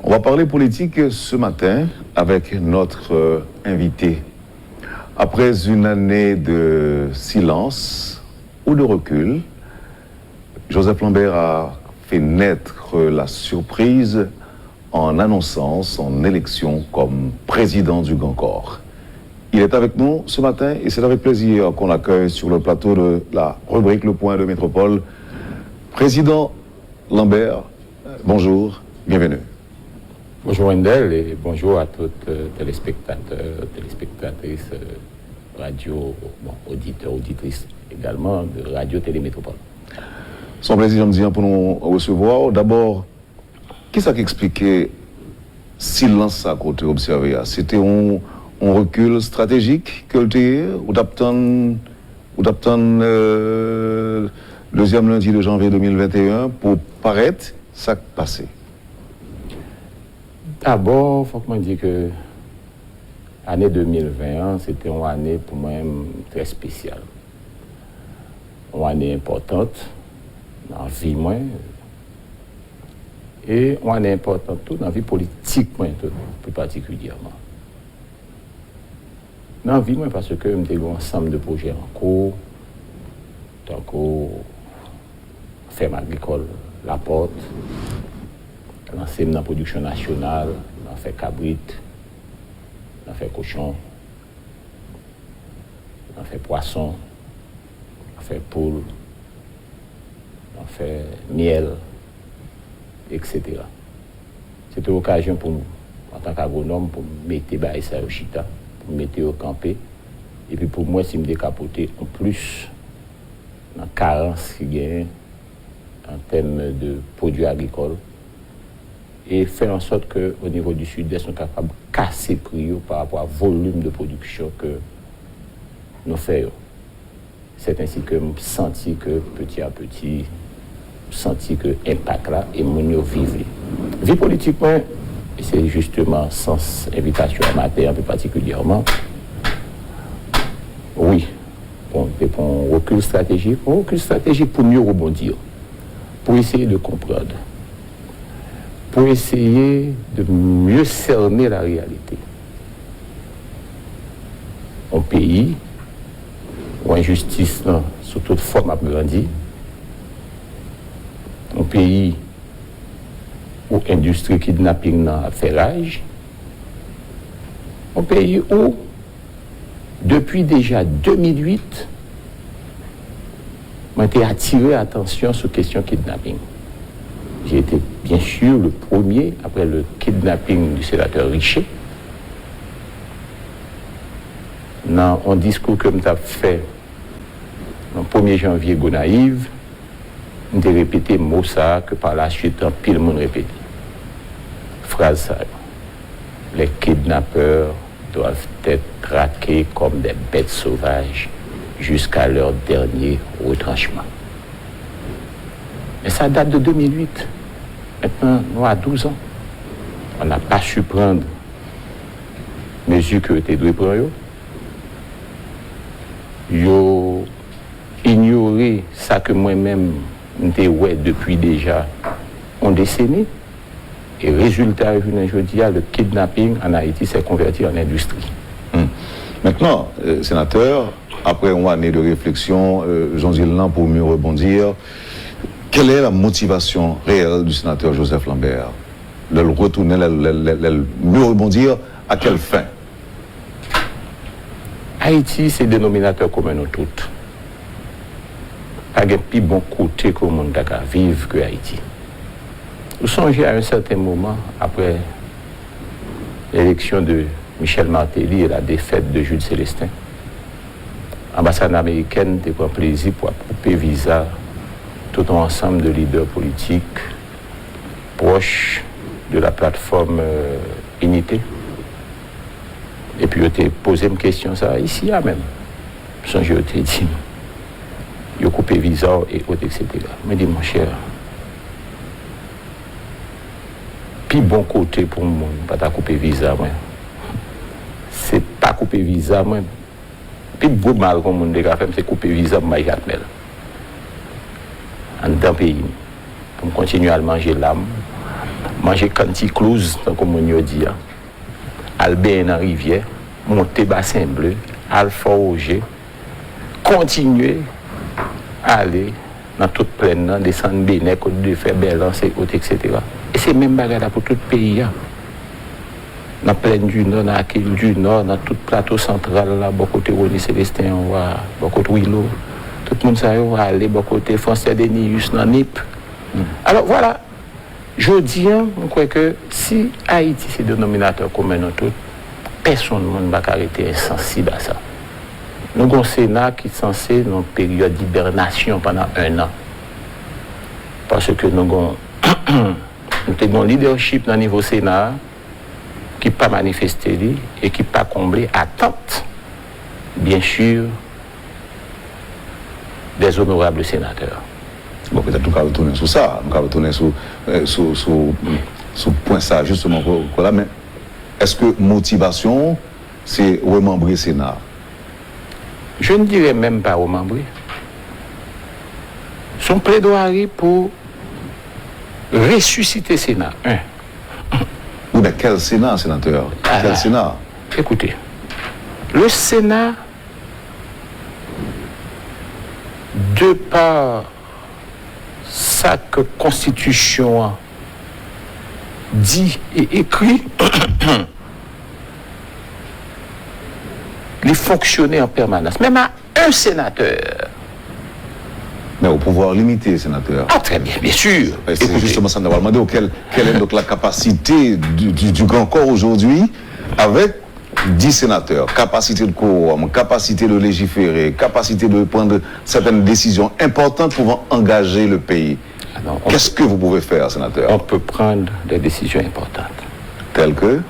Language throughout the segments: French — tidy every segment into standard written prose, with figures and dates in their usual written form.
On va parler politique ce matin avec notre invité. Après une année de silence ou de recul, Joseph Lambert a fait naître la surprise en annonçant son élection comme président du Grand Corps. Il est avec nous ce matin et c'est avec plaisir qu'on l'accueille sur le plateau de la rubrique Le Point de Métropole. Président Lambert, bonjour, bienvenue. Bonjour Wendell et bonjour à toutes téléspectateurs, téléspectatrices, radio, auditeurs, auditrices également de Radio Télémétropole. Son plaisir me dit pour nous recevoir. D'abord, qui ça qui expliquait silence à côté observé? C'était un recul stratégique que le ou d'aptendre deuxième lundi de janvier 2021 pour paraître ça passé? D'abord, il faut que je dise que l'année 2021, c'était une année pour moi très spéciale. Une année importante dans la vie moi et une année importante tout dans la vie politique moi plus particulièrement. Dans la vie moi parce que j'ai un ensemble de projets en cours, tant que ferme agricole La Porte, lancer dans la production nationale, on a fait cabrit, on a fait cochon, on a fait poisson, on a fait poule, on a fait miel, etc. C'était l'occasion pour nous, en tant qu'agronome, pour mettre ça au chita, pour mettre au campé, et puis pour moi, si je me décapoter en plus, dans la carence qu'il y a en termes de produits agricoles, et faire en sorte qu'au niveau du sud-est, nous sommes capables de casser le prix par rapport au volume de production que nous faisons. C'est ainsi que je senti que petit à petit, senti que l'impact là est mon vivre. Vie politiquement, c'est justement sans invitation à matin un peu particulièrement. Oui, pour un recul stratégique pour mieux rebondir, pour essayer de comprendre, pour essayer de mieux cerner la réalité. Un pays où l'injustice sous toute forme a grandi, un pays où l'industrie kidnapping a fait rage, un pays où, depuis déjà 2008, m'a été attiré l'attention sur la question kidnapping. J'ai été bien sûr le premier, après le kidnapping du sénateur Richer, dans un discours que je fait le 1er janvier Gonaïve, j'ai répété le mot ça que par la suite, un pile monde répété. Phrase ça. Les kidnappeurs doivent être traqués comme des bêtes sauvages jusqu'à leur dernier retranchement. Mais ça date de 2008. Maintenant, nous avons 12 ans. On n'a pas su prendre mesures qui étaient dû prendre. Yo ignoré ça que moi-même j'ai ouais depuis déjà une décennie. Et résultat, aujourd'hui, le kidnapping en Haïti s'est converti en industrie. Maintenant, sénateur, après une année de réflexion, Jean-Gilles Lan, pour mieux rebondir, quelle est la motivation réelle du sénateur Joseph Lambert? De le retourner, de mieux rebondir, à quelle fin? Haïti, c'est dénominateur commun nous toutes. Pas de plus bon côté que le monde a vivre que Haïti. Vous songez à un certain moment, après l'élection de Michel Martelly et la défaite de Jules Célestin, l'ambassade américaine a pris plaisir pour couper visa tout un ensemble de leaders politiques proches de la plateforme Unité. Et puis, je t'ai posé une question, ça, ici, même. Sans je t'ai dit, je coupé visa et autres, etc. Je me dis, mon cher, puis bon côté pour moi, pas ta couper visa, moi. C'est pas couper visa, moi. Puis bon mal comme on dit, c'est couper visa, moi, j'appelle. En d'un pays, pour continuer à manger l'âme, manger canticlouse, comme on dit, aller dans la rivière, monter bassin bleu, aller Fort-Roger, continuer à aller dans toute plaine, descendre Bénin, Côte de Fer, Belance, etc. Et c'est même bagarre pour tout le pays. Dans la plaine du Nord, dans la Quille du Nord, dans tout le plateau central, là, beaucoup de Rony Célestin, beaucoup de Willow, tout le monde va aller, beaucoup de Français Denius, dans NIP. Alors voilà, je dis, je crois que si Haïti c'est dénominateur commun dans tout, personne ne va arrêter insensible à ça. Nous avons un Sénat qui est censé dans une période d'hibernation pendant 1 an. Parce que nous avons un leadership dans le niveau Sénat qui n'a pas manifesté et qui n'a pas comblé attente, bien sûr, des honorables sénateurs. Bon, peut-être nous allons retourner sur ça, nous allons retourner sur point ça, justement, pour là, mais est-ce que motivation, c'est remembrer le Sénat? Je ne dirais même pas remembrer. Son plaidoirie pour ressusciter le Sénat. Oui, mais quel Sénat, sénateur? Quel Sénat? Écoutez, le Sénat, de par sa constitution dit et écrit, les fonctionner en permanence, même à un sénateur. Mais au pouvoir limité, sénateur. Ah, très bien, bien sûr. C'est justement ça, nous allons demander quelle est donc la capacité du grand corps aujourd'hui avec 10 sénateurs, capacité de quorum, capacité de légiférer, capacité de prendre certaines décisions importantes pouvant engager le pays. Qu'est-ce que vous pouvez faire, sénateur? On peut prendre des décisions importantes. Telles que?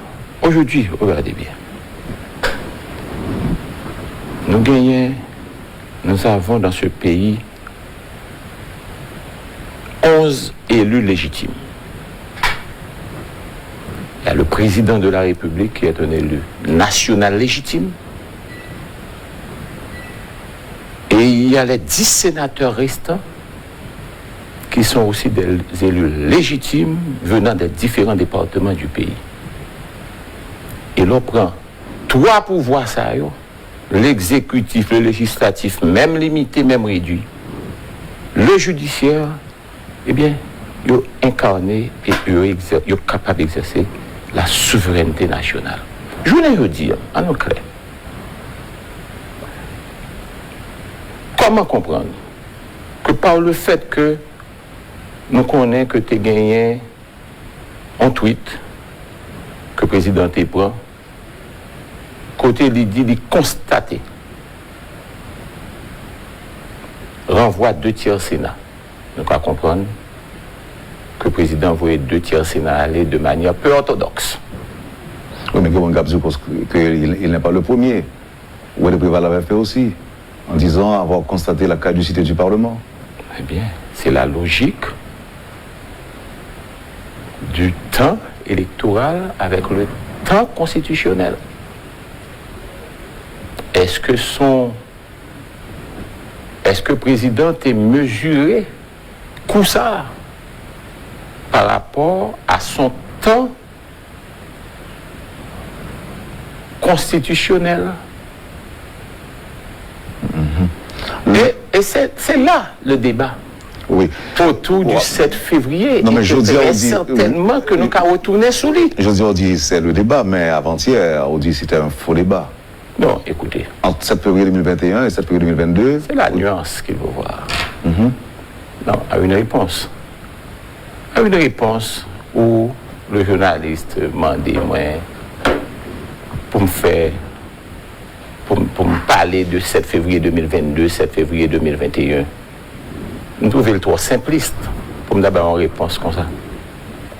Aujourd'hui, regardez bien. Nous avons dans ce pays 11 élus légitimes. Il y a le président de la République qui est un élu national légitime. Et il y a les 10 sénateurs restants qui sont aussi des élus légitimes venant des différents départements du pays. Et l'on prend 3 pouvoirs, ça, l'exécutif, le législatif, même limité, même réduit, le judiciaire, eh bien, ils sont incarnés et ils sont capables d'exercer la souveraineté nationale. Je voulais vous dire, en clair, comment comprendre que par le fait que nous connaissons que tu as gagné un tweet que le président te prend, côté il constater, renvoie 2 tiers Sénat. Nous allons comprendre que le président voulait 2 tiers Sénat aller de manière peu orthodoxe. Oui, mais comment Gabzou, parce qu'il n'est pas le premier. Oued Préval l'avait fait aussi, en disant avoir constaté la caducité du Parlement. Eh bien, c'est la logique du temps électoral avec le temps constitutionnel. Est-ce que le président est mesuré comme ça par rapport à son temps constitutionnel? Et c'est là le débat. Oui. Autour du 7 février. Non, mais je dis, certainement que nous allons retourner sur lui. Je dis, c'est le débat, mais avant-hier, on dit que c'était un faux débat. Non, écoutez. Entre 7 février 2021 et 7 février 2022. C'est la nuance qu'il faut voir. Non, à une réponse. À une réponse où le journaliste m'a dit, moi, pour me parler de 7 février 2022, 7 février 2021. Nous trouvons le trop simpliste pour me donner une réponse comme ça.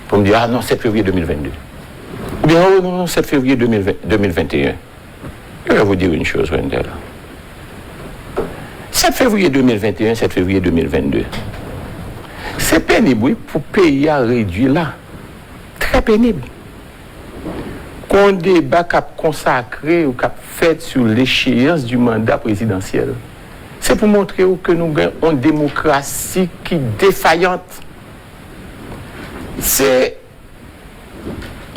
Pour me dire, ah non, 7 février 2022. Ou bien, oh non, 7 février 2021. Je vais vous dire une chose, Wendell. 7 février 2021, 7 février 2022. C'est pénible pour le pays à réduire là. Très pénible. Qu'on débat cap consacré ou cap fait sur l'échéance du mandat présidentiel. C'est pour montrer que nous avons une démocratie qui est défaillante. C'est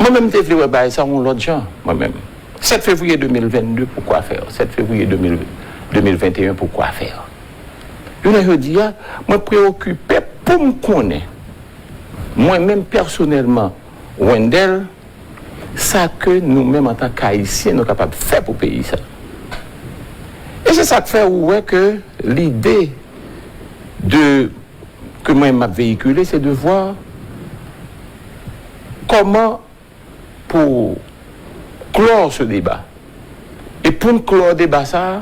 Moi-même, je voulais ça, on l'autre gens, moi-même. 7 février 2022, pourquoi faire? 7 février 2021, pourquoi faire? Je dis, moi, préoccupé pour me connaître, moi-même personnellement, Wendell, ça que nous-mêmes, en tant qu'Haïtiens, nous sommes capables de faire pour le pays. Ça. Et c'est ça qui fait que l'idée que moi-même m'a véhiculé, c'est de voir comment, pour clore ce débat, et pour clore le débat, ça,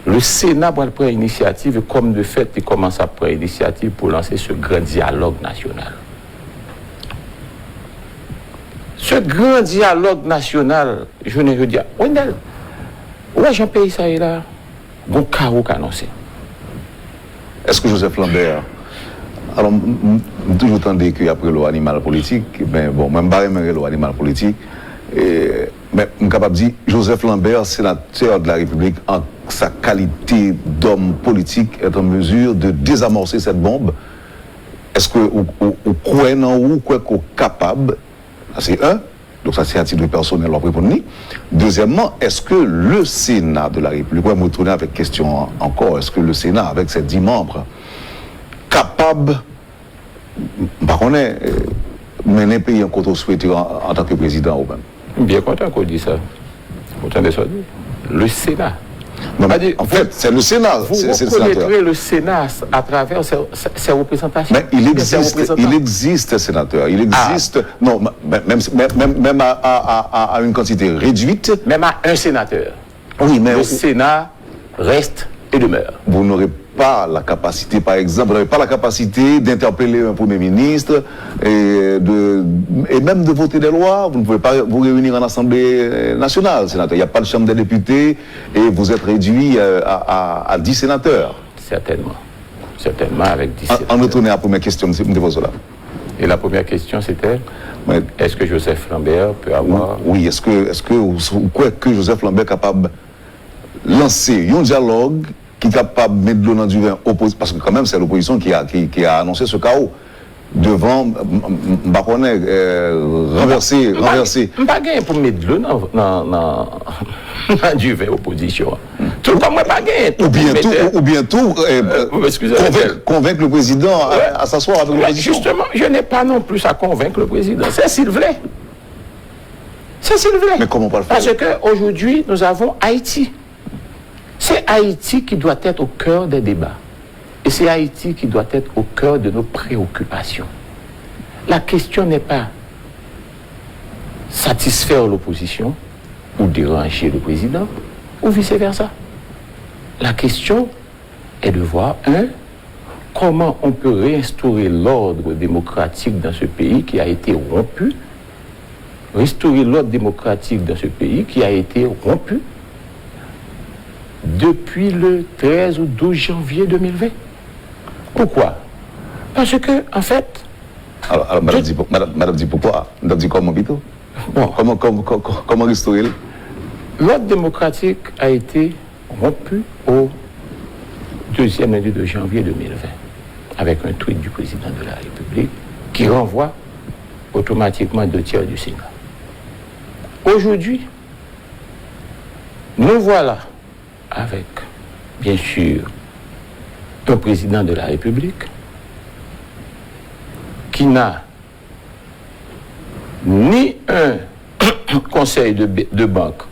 le Sénat va prendre l'initiative, comme de fait, il commence à prendre l'initiative pour lancer ce grand dialogue national. Ce grand dialogue national, je ne veux dire, Wendell, ouais, j'ai un pays, ça est là, bon carreau annoncé. Est-ce que Joseph Lambert, alors, je toujours entendu qu'après l'animal politique, ben bon, même pas l'animal politique, mais je suis capable de dire, Joseph Lambert, sénateur de la République, en sa qualité d'homme politique, est en mesure de désamorcer cette bombe. Est-ce que vous croyez en vous, quoi qu'on est capable? C'est un. Donc ça, c'est à titre personnel, on répond. Deuxièmement, est-ce que le Sénat de la République, on va me tourner avec question encore, est-ce que le Sénat, avec ses 10 membres, capable, par contre, mener le pays en côté souhaité en tant que président ou même? Bien content qu'on dise ça. Content de ça. Le Sénat. Non, mais en fait, c'est le Sénat. Vous reconnaîtrez le Sénat à travers ses représentations. Mais il existe, sénateur. Il existe, non, même à une quantité réduite. Même à un sénateur. Oui, mais le Sénat reste et demeure. Vous n'aurez pas la capacité, par exemple, vous n'avez pas la capacité d'interpeller un Premier ministre et même de voter des lois. Vous ne pouvez pas vous réunir en Assemblée nationale, sénateur. Il n'y a pas de Chambre des députés et vous êtes réduit à 10 sénateurs. Certainement. Certainement, avec 10 sénateurs. En retournant à la première question, c'est là. Et la première question, c'était, est-ce que Joseph Lambert peut avoir... Oui, est-ce que vous croyez que Joseph Lambert est capable de lancer un dialogue qui est capable de mettre de l'eau dans du vin, parce que quand même c'est l'opposition qui a annoncé ce chaos devant renverser. Je ne pas gagner pour mettre de l'eau dans du vin opposition. Tout le temps, moi pas gagner. Ou bien tout, convaincre le président à s'asseoir avec l'opposition. Justement, je n'ai pas non plus à convaincre le président. C'est s'il voulait. C'est s'il voulait. Mais comment on peut le faire? Parce qu'aujourd'hui, nous avons Haïti. C'est Haïti qui doit être au cœur des débats. Et c'est Haïti qui doit être au cœur de nos préoccupations. La question n'est pas satisfaire l'opposition ou déranger le président, ou vice-versa. La question est de voir, comment on peut réinstaurer l'ordre démocratique dans ce pays qui a été rompu, restaurer l'ordre démocratique dans ce pays qui a été rompu depuis le 13 ou 12 janvier 2020. Pourquoi? Parce que, en fait... Alors madame dit pourquoi? Madame dit comment plutôt? Bon. Comment restaurer? L'ordre démocratique a été rompu au 2e lundi de janvier 2020, avec un tweet du président de la République qui renvoie automatiquement 2/3 du Sénat. Aujourd'hui, nous voilà avec, bien sûr, un président de la République qui n'a ni un conseil de banque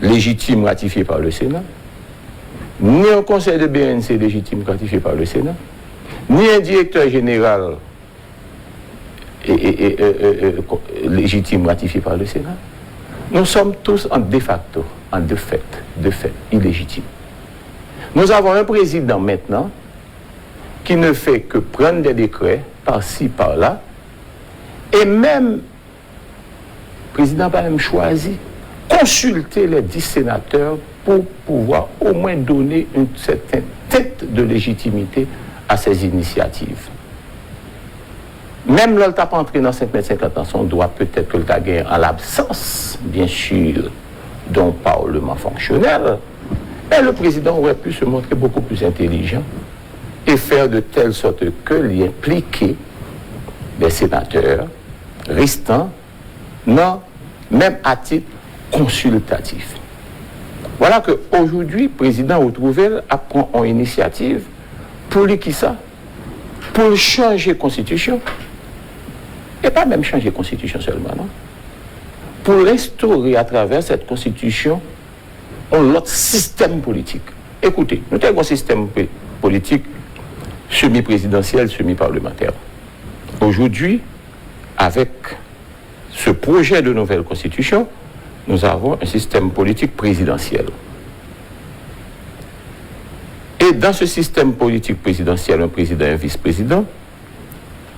légitime ratifié par le Sénat, ni un conseil de BNC légitime ratifié par le Sénat, ni un directeur général légitime ratifié par le Sénat. Nous sommes tous en de facto, en de fait, illégitimes. Nous avons un président maintenant qui ne fait que prendre des décrets par-ci, par-là, et même, le président n'a pas même choisi, consulter les 10 sénateurs pour pouvoir au moins donner une certaine tête de légitimité à ces initiatives. Même là, il n'a pas entré dans 5,50 dans son droit, peut-être que le cas gagne en l'absence, bien sûr, d'un parlement fonctionnel, mais le président aurait pu se montrer beaucoup plus intelligent et faire de telle sorte que l'y impliquer des sénateurs restant, non, même à titre consultatif. Voilà qu'aujourd'hui, le président Outrouvel prend une initiative pour lui qui ça? Pour changer la constitution. Et pas même changer la constitution seulement, non? Pour instaurer à travers cette constitution un autre système politique. Écoutez, nous avons un système politique semi-présidentiel, semi-parlementaire. Aujourd'hui, avec ce projet de nouvelle constitution, nous avons un système politique présidentiel. Et dans ce système politique présidentiel, un président et un vice-président,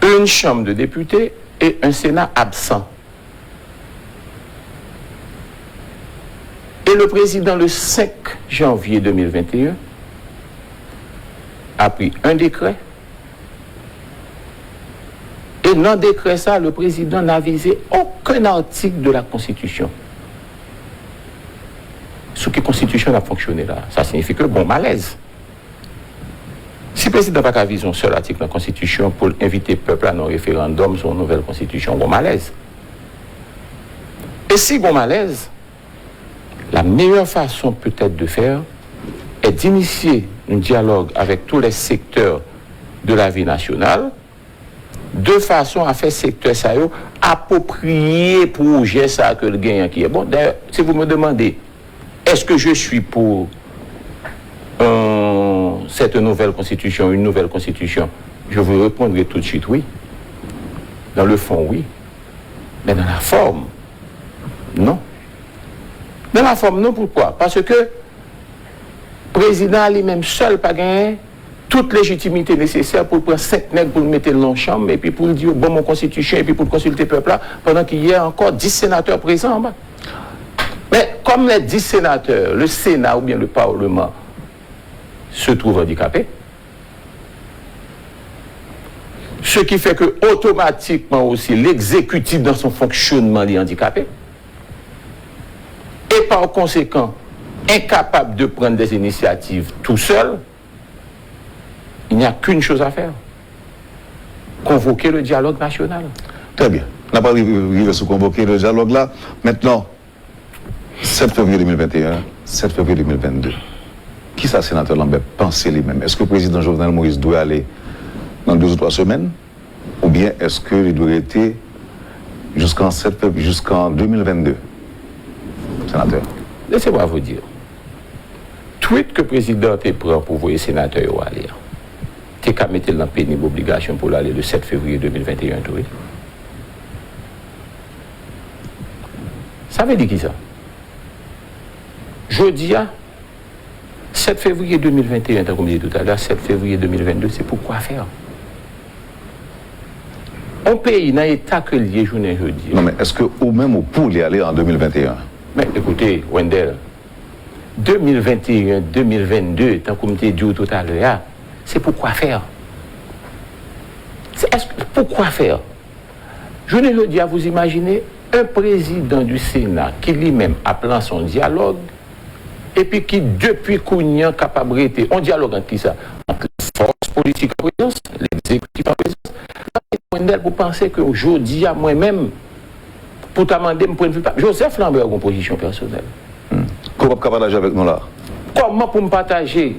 une chambre de députés et un Sénat absent. Et le président, le 5 janvier 2021, a pris un décret. Et dans le décret, ça, le président n'a visé aucun article de la Constitution. Ce qui Constitution a fonctionné là, ça signifie que bon malaise. Si le président n'a pas visé un seul article de la Constitution pour inviter le peuple à un référendum sur une nouvelle Constitution, bon malaise. Et si bon malaise, la meilleure façon peut-être de faire est d'initier un dialogue avec tous les secteurs de la vie nationale de façon à faire secteur ça approprier projet ça que le gagnant qui est bon. D'ailleurs, si vous me demandez est-ce que je suis pour cette nouvelle constitution, une nouvelle constitution, je vous répondrai tout de suite oui. Dans le fond, oui. Mais dans la forme, non. Dans la forme, non, pourquoi? Parce que le président lui-même seul pas gagné toute légitimité nécessaire pour prendre 5 nègres pour le mettre dans la chambre et puis pour dire bon, mon constitution et puis pour consulter le peuple là, pendant qu'il y a encore 10 sénateurs présents en bas. Mais comme les 10 sénateurs, le Sénat ou bien le Parlement se trouvent handicapés, ce qui fait que automatiquement aussi l'exécutif dans son fonctionnement est handicapé. Et par conséquent, incapable de prendre des initiatives tout seul, il n'y a qu'une chose à faire. Convoquer le dialogue national. Très bien. On n'a pas arrivé à convoquer le dialogue là. Maintenant, 7 février 2021, 7 février 2022. Qui ça, sénateur Lambert, pensez lui-même? Est-ce que le président Jovenel Moïse doit aller dans 2 ou 3 semaines? Ou bien est-ce qu'il doit être jusqu'en 2022? Sénateur. Laissez-moi vous dire. Tweet que le président te prend pour voir les sénateurs aller. Tu qu'à mettre dans pénible obligation pour aller le 7 février 2021. Oui. Ça veut dire qui ça? Jeudi, 7 février 2021, comme je disais tout à l'heure, 7 février 2022, c'est pour quoi faire? Un pays dans l'état que lié journée jeudi. Non, mais est-ce que ou même au pour y aller en 2021? Mais écoutez, Wendell, 2021, 2022, tant comme tu dit tout à l'heure, c'est pourquoi faire? Pourquoi faire? Je ne veux dire, vous imaginez un président du Sénat qui lui-même appelant son dialogue et puis qui depuis Kounyan capabilité, on dialogue entre qui ça? Entre la force politique en présence, l'exécutif en présence. Vous pensez qu'aujourd'hui, à moi-même, pour t'amender, mon point de vue, Joseph Lambert a une position personnelle. Comment vous partager avec nous là? Comment pour me partager?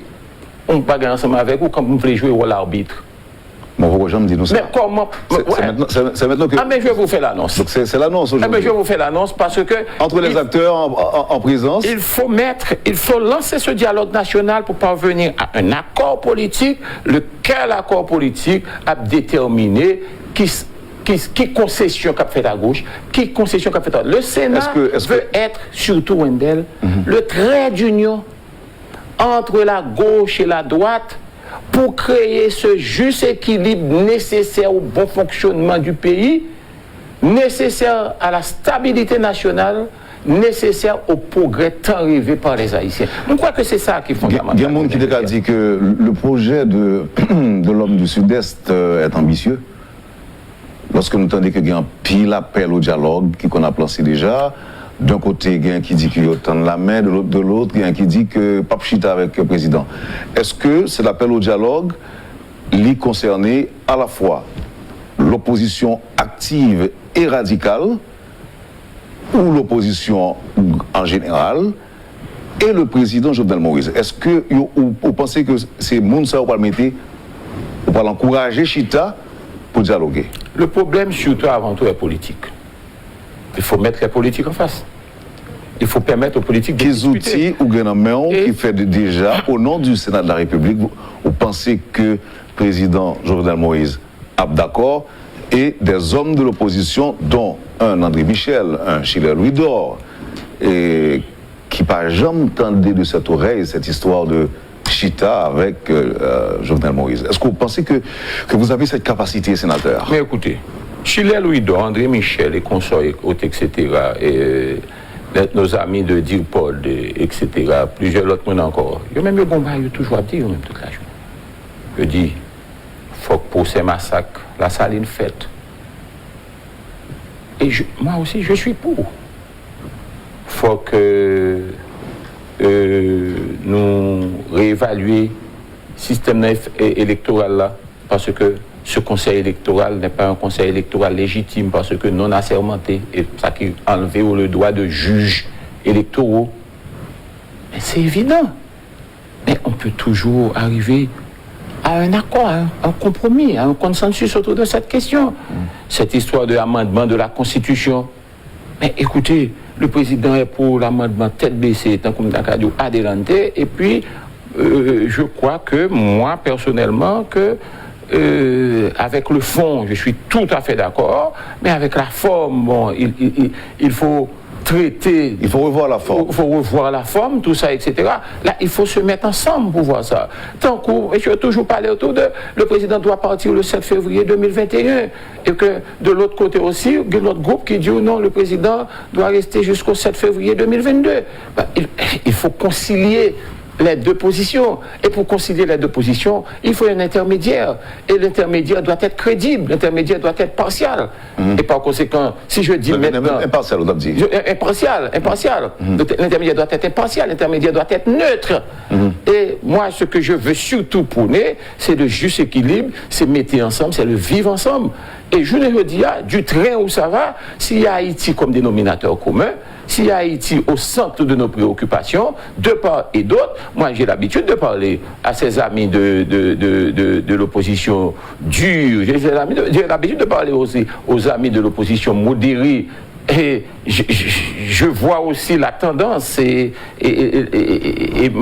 On ne peut pas ensemble avec vous quand vous voulez jouer au rôle arbitre. Bon, pourquoi je me dis nous ça? Mais comment? C'est maintenant que. Ah, mais je vais vous faire l'annonce. Donc c'est l'annonce aujourd'hui. Ah, mais je vais vous faire l'annonce parce que. Entre les acteurs en présence. Il faut lancer ce dialogue national pour parvenir à un accord politique, lequel accord politique a déterminé qui concession qu'a fait à gauche, qui concession qu'a fait à droite. Le Sénat veut être, surtout Wendell, le trait d'union entre la gauche et la droite pour créer ce juste équilibre nécessaire au bon fonctionnement du pays, nécessaire à la stabilité nationale, nécessaire au progrès tant rêvé par les Haïtiens. Je crois que c'est ça qui est fondamental. Il y a un monde qui a dit que le projet de l'homme du Sud-Est est ambitieux. Lorsque nous entendons qu'il y a un pile appel au dialogue qu'on a placé déjà, d'un côté, il y a un qui dit qu'il y a autant de la main, de l'autre, il y a un qui dit que pas chita avec le président. Est-ce que c'est l'appel au dialogue qui concerne à la fois le l'opposition active et radicale, ou l'opposition en général, et le président Jovenel Moïse. Est-ce que vous pensez que c'est Mounsa ou pas le mettre, ou pas l'encourager Chita pour dialoguer? Le problème, surtout avant tout, est politique. Il faut mettre les politiques en face. Il faut permettre aux politiques de discuter. Quels outils ou gouvernement qui fait déjà, au nom du Sénat de la République, vous pensez que le président Jovenel Moïse a d'accord et des hommes de l'opposition, dont un André Michel, un Chilèr Louis Dor, et qui n'a jamais entendu de cette oreille cette histoire de Chita avec Jovenel Moïse. Est-ce que vous pensez que vous avez cette capacité, sénateur? Mais écoutez, Chilèr Louis Dor, André Michel et consorts, etc., et nos amis de Dirpod, etc., plusieurs autres monde encore, il y a même eu combat, il y a toujours dit, même toute la journée. Je dis, il faut que pour ces massacres, la saline faite. Et moi aussi, je suis pour. Il faut que nous réévaluions le système électoral là, parce que ce conseil électoral n'est pas un conseil électoral légitime, parce que non assermenté, et ça qui enlevé le droit de juges électoraux. Mais c'est évident. Mais on peut toujours arriver à un accord, à un compromis, à un consensus autour de cette question. Cette histoire de l'amendement de la Constitution. Mais écoutez, le président est pour l'amendement tête baissée, tant comme Dakadio adelante, et puis je crois que moi, personnellement, que avec le fond, je suis tout à fait d'accord, mais avec la forme, bon, il faut traiter. Il faut revoir la forme. Il faut revoir la forme, tout ça, etc. Là, il faut se mettre ensemble pour voir ça. Tant que, et je vais toujours parler autour de, le président doit partir le 7 février 2021, et que de l'autre côté aussi, il y a notre groupe qui dit non, le président doit rester jusqu'au 7 février 2022. Ben, il faut concilier les deux positions. Et pour concilier les deux positions, il faut un intermédiaire. Et l'intermédiaire doit être crédible, l'intermédiaire doit être partial. Et par conséquent, si je dis maintenant... Impartial, on doit dire. Impartial. L'intermédiaire doit être impartial, l'intermédiaire doit être neutre. Et moi, ce que je veux surtout prôner, c'est le juste équilibre, c'est mettre ensemble, c'est le vivre ensemble. Et je le dis, du train où ça va, s'il y a Haïti comme dénominateur commun, s'il y a Haïti au centre de nos préoccupations, de part et d'autre, moi j'ai l'habitude de parler à ces amis de l'opposition dure, j'ai l'habitude de parler aussi aux amis de l'opposition modérée, et je vois aussi la tendance et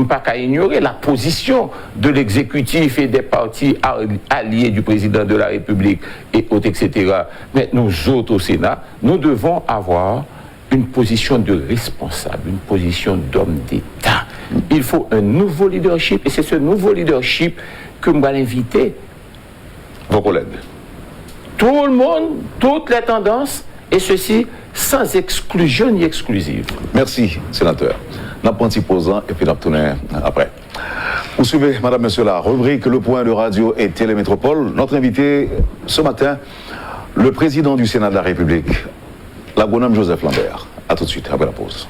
pas qu'à ignorer la position de l'exécutif et des partis alliés du président de la République et autres, etc. Mais nous autres au Sénat, nous devons avoir une position de responsable, une position d'homme d'État. Il faut un nouveau leadership, et c'est ce nouveau leadership que nous allons inviter. Vos collègues. Tout le monde, toutes les tendances, et ceci sans exclusion ni exclusive. Merci, sénateur. N'apprenti posant et puis n'abtourner après. Vous suivez, madame, monsieur, la rubrique Le Point de Radio et Télémétropole. Notre invité ce matin, le président du Sénat de la République, l'agronome Joseph Lambert. A tout de suite, après la pause.